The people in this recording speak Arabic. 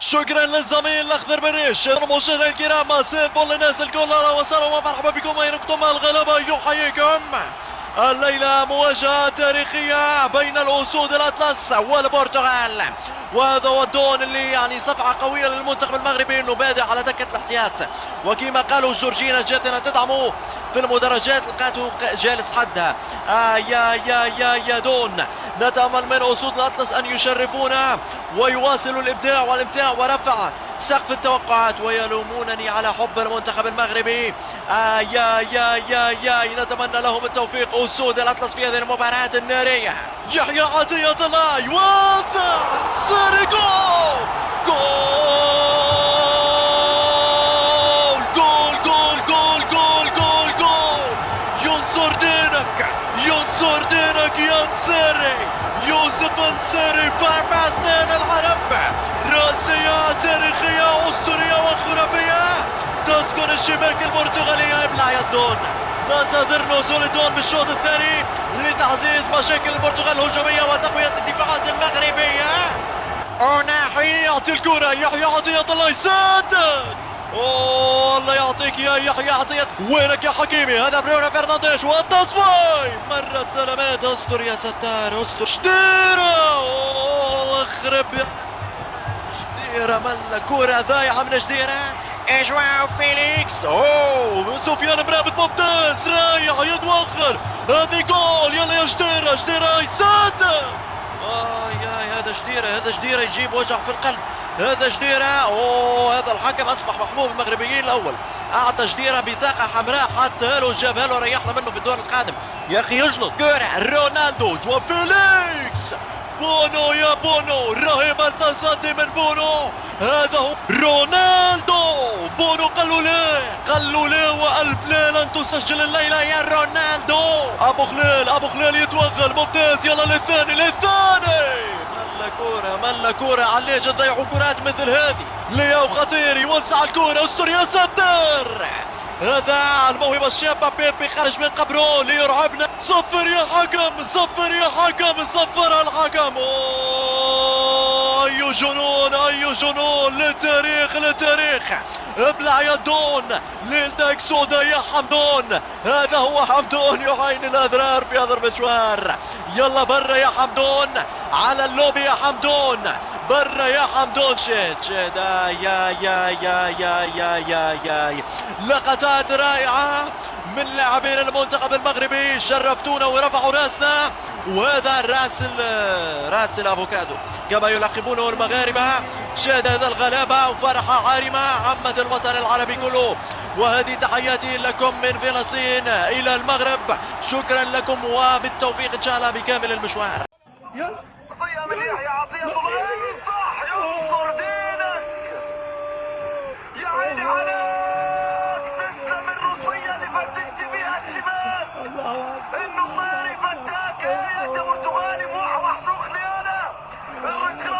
شكرا للزميل الاخضر بالريش. المشاهدين الكرام ما سيبوا للناس الكل اهلا وسهلا ومرحبا بكم وينكم الغلبه يحييكم. الليله مواجهه تاريخيه بين الاسود الاطلس والبرتغال، وهذا هو الدون اللي يعني صفعه قويه للمنتخب المغربي انه بادئ على دكه الاحتياط، وكما قالوا جورجينا جاتنا تدعمه في المدرجات لقاته جالس حدها. يا دون، نتأمل من أسود الأطلس أن يشرفونا ويواصلوا الإبداع والإمتاع ورفع سقف التوقعات ويلومونني على حب المنتخب المغربي. يا نتمنى لهم التوفيق أسود الأطلس في هذه المباراة النارية. يحيى عطية الله يوزع سيرجو جول جول جول جول جول جول جول. ينصر دينك ينصر دينك يا نصيري. يوسف نصيري فارماستين العرب، رأسية تاريخية أسطورية وخرافية تسكن الشباك البرتغالية. ابلع يا الدون، ننتظر نزول الدون بالشوط الثاني لتعزيز مشاكل البرتغال الهجومية وتقوية الدفاعات المغربية. أوناحي يعطي الكرة، يحيى عطية الله يسدد. اوه الله يعطيك يا يحيى عطية، وينك يا حكيمي؟ هذا برونو فرنانديز والتصويب، مرت سلامات. استر يا ستار استر. شديرة اوه خرب يا شديرة، ملا كرة ضايعة من شديرة. جواو فيليكس اوه سفيان مرابط ممتاز رايح يتوخر، هذه جول. يلا يا شديرة شديرة يسدد. يا هذا شديرة هذا شديرة يجيب وجع في القلب. هذا جديرة اوه هذا الحكم اصبح محبوب المغربيين الاول، اعطى جديرة بطاقة حمراء حطها له جابها له ريحنا منه في الدور القادم. يا اخي يجلط كرة رونالدو جوا فيليكس. بونو يا بونو، رهيب التصدي من بونو. هذا هو رونالدو. بونو قالوا له والف ليلة ان تسجل الليلة يا رونالدو. ابو خليل يتوغل ممتاز. يلا للثاني ملا كورة علاش تضيعوا كرات مثل هذه؟ لياو خطير يوزع الكورة استر يا ستر. هذا الموهبة الشابة بيبي خرج من قبره ليرعبنا. صفر يا حكم صفر يا حكم صفر الحكم. اي جنون اي جنون للتاريخ. ابلع يا دون ليلتك سودا يا حمدون. هذا هو حمدون يعين الاضرار في هذا المشوار. يلا برا يا حمدون، على اللوبي يا حمدون، برا يا حمدون. شيت يا لقطات رائعة من لاعبين المنتخب المغربي، شرفتونا ورفعوا راسنا. وهذا راس الافوكادو كما يلقبونه المغاربة. شاهد هذا الغلابة وفرحة عارمة عمت الوطن العربي كله. وهذه تحياتي لكم من فلسطين الى المغرب. شكرا لكم وبالتوفيق ان شاء الله بكامل المشوار. عطية من يحيى عطية الله ينطح ينصر دينك. يا عيني عليك، تسلم الروسية اللي فردكت بيها الشباب. النصيري فتاك يا برتغالي موحوح سخني انا. الركرة